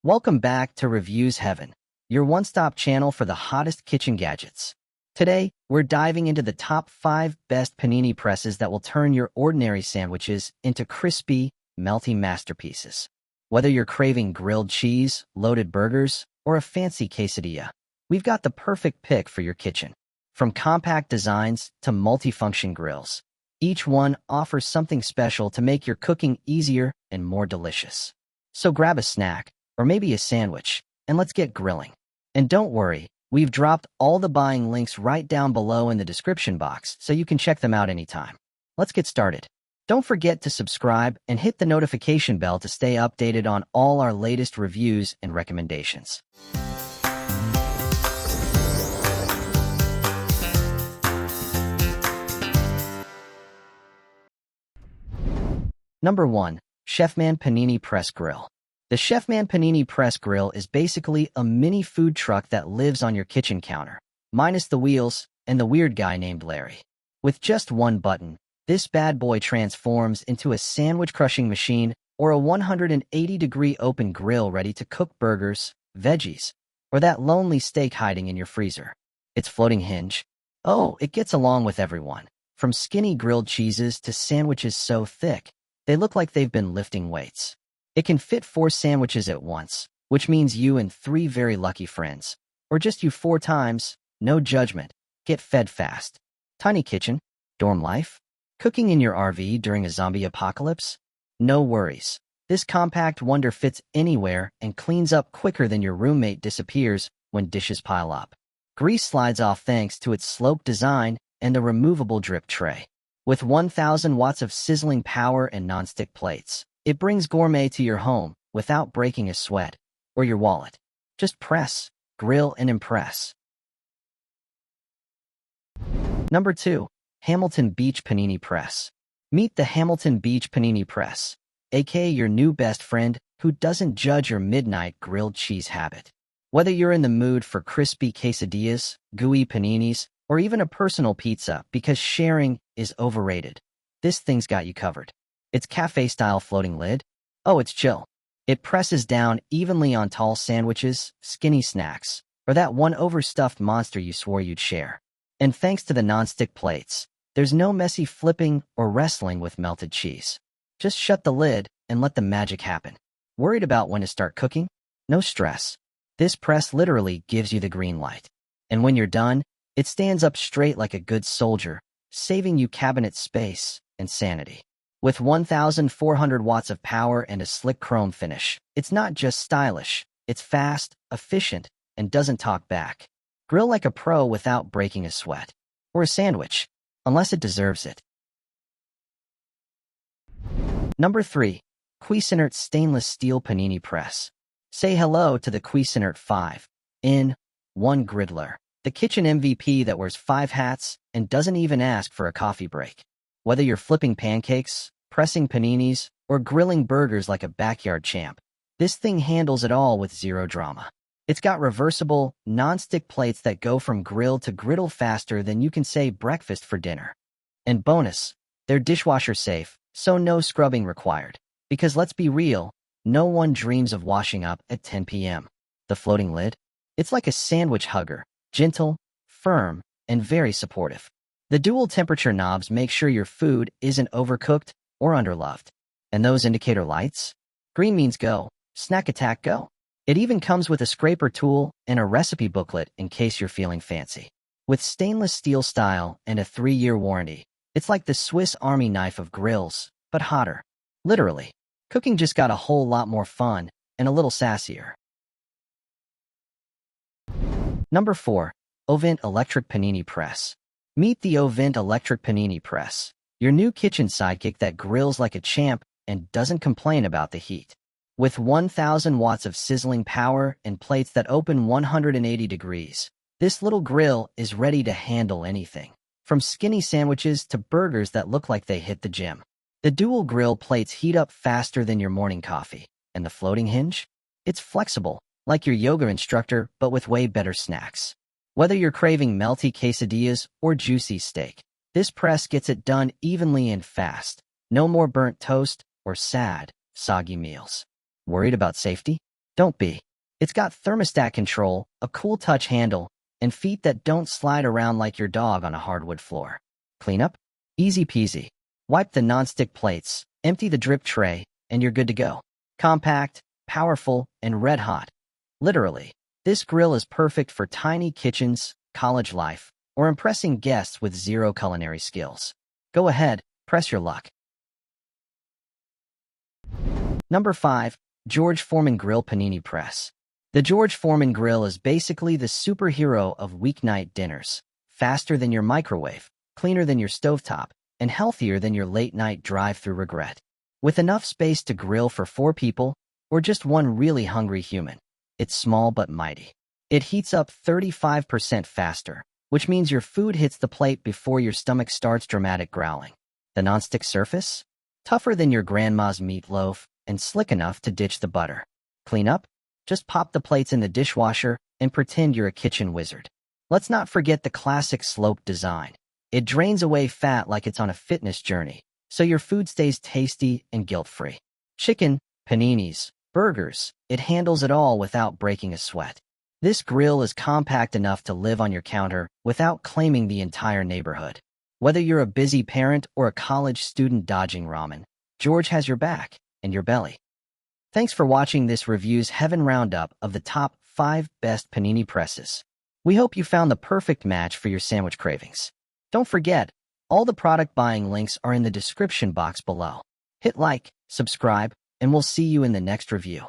Welcome back to Reviews Heaven, your one-stop channel for the hottest kitchen gadgets. Today, we're diving into the top 5 best panini presses that will turn your ordinary sandwiches into crispy, melty masterpieces. Whether you're craving grilled cheese, loaded burgers, or a fancy quesadilla, we've got the perfect pick for your kitchen. From compact designs to multifunction grills, each one offers something special to make your cooking easier and more delicious. So grab a snack, or maybe a sandwich, and let's get grilling. And don't worry, we've dropped all the buying links right down below in the description box so you can check them out anytime. Let's get started. Don't forget to subscribe and hit the notification bell to stay updated on all our latest reviews and recommendations. Number 1. Chefman Panini Press Grill. The Chefman Panini Press Grill is basically a mini food truck that lives on your kitchen counter, minus the wheels and the weird guy named Larry. With just one button, this bad boy transforms into a sandwich-crushing machine or a 180-degree open grill ready to cook burgers, veggies, or that lonely steak hiding in your freezer. Its floating hinge? Oh, it gets along with everyone, from skinny grilled cheeses to sandwiches so thick, they look like they've been lifting weights. It can fit 4 sandwiches at once, which means you and 3 very lucky friends, or just you 4 times, no judgment, get fed fast. Tiny kitchen, dorm life, cooking in your RV during a zombie apocalypse? No worries. This compact wonder fits anywhere and cleans up quicker than your roommate disappears when dishes pile up. Grease slides off thanks to its sloped design and the removable drip tray. With 1,000 watts of sizzling power and nonstick plates, it brings gourmet to your home without breaking a sweat or your wallet. Just press, grill, and impress. Number 2. Hamilton Beach Panini Press. Meet the Hamilton Beach Panini Press, aka your new best friend who doesn't judge your midnight grilled cheese habit. Whether you're in the mood for crispy quesadillas, gooey paninis, or even a personal pizza because sharing is overrated, this thing's got you covered. Its cafe-style floating lid? Oh, it's chill. It presses down evenly on tall sandwiches, skinny snacks, or that one overstuffed monster you swore you'd share. And thanks to the nonstick plates, there's no messy flipping or wrestling with melted cheese. Just shut the lid and let the magic happen. Worried about when to start cooking? No stress. This press literally gives you the green light. And when you're done, it stands up straight like a good soldier, saving you cabinet space and sanity. With 1,400 watts of power and a slick chrome finish, it's not just stylish, it's fast, efficient, and doesn't talk back. Grill like a pro without breaking a sweat. Or a sandwich, unless it deserves it. Number 3. Cuisinart Stainless Steel Panini Press. Say hello to the Cuisinart 5-in-1 Griddler, the kitchen MVP that wears 5 hats and doesn't even ask for a coffee break. Whether you're flipping pancakes, pressing paninis, or grilling burgers like a backyard champ, this thing handles it all with zero drama. It's got reversible, non-stick plates that go from grill to griddle faster than you can say breakfast for dinner. And bonus, they're dishwasher safe, so no scrubbing required. Because let's be real, no one dreams of washing up at 10 p.m. The floating lid? It's like a sandwich hugger, gentle, firm, and very supportive. The dual temperature knobs make sure your food isn't overcooked or underloved. And those indicator lights? Green means go, snack attack go. It even comes with a scraper tool and a recipe booklet in case you're feeling fancy. With stainless steel style and a 3-year warranty, it's like the Swiss Army knife of grills, but hotter. Literally, cooking just got a whole lot more fun and a little sassier. Number 4. OVENTE Electric Panini Press. Meet the OVENTE Electric Panini Press, your new kitchen sidekick that grills like a champ and doesn't complain about the heat. With 1,000 watts of sizzling power and plates that open 180 degrees, this little grill is ready to handle anything, from skinny sandwiches to burgers that look like they hit the gym. The dual grill plates heat up faster than your morning coffee, and the floating hinge? It's flexible, like your yoga instructor, but with way better snacks. Whether you're craving melty quesadillas or juicy steak, this press gets it done evenly and fast. No more burnt toast or sad, soggy meals. Worried about safety? Don't be. It's got thermostat control, a cool touch handle, and feet that don't slide around like your dog on a hardwood floor. Cleanup? Easy peasy. Wipe the nonstick plates, empty the drip tray, and you're good to go. Compact, powerful, and red hot. Literally, this grill is perfect for tiny kitchens, college life, or impressing guests with zero culinary skills. Go ahead, press your luck. Number 5. George Foreman Grill Panini Press. The George Foreman grill is basically the superhero of weeknight dinners. Faster than your microwave, cleaner than your stovetop, and healthier than your late-night drive-through regret. With enough space to grill for 4 people, or just one really hungry human. It's small but mighty. It heats up 35% faster, which means your food hits the plate before your stomach starts dramatic growling. The nonstick surface? Tougher than your grandma's meatloaf, and slick enough to ditch the butter. Clean up? Just pop the plates in the dishwasher and pretend you're a kitchen wizard. Let's not forget the classic sloped design. It drains away fat like it's on a fitness journey, so your food stays tasty and guilt-free. Chicken, paninis, burgers, it handles it all without breaking a sweat. This grill is compact enough to live on your counter without claiming the entire neighborhood. Whether you're a busy parent or a college student dodging ramen, George has your back and your belly. Thanks for watching this review's Heaven Roundup of the top 5 best Panini Presses. We hope you found the perfect match for your sandwich cravings. Don't forget, all the product buying links are in the description box below. Hit like, subscribe, and we'll see you in the next review.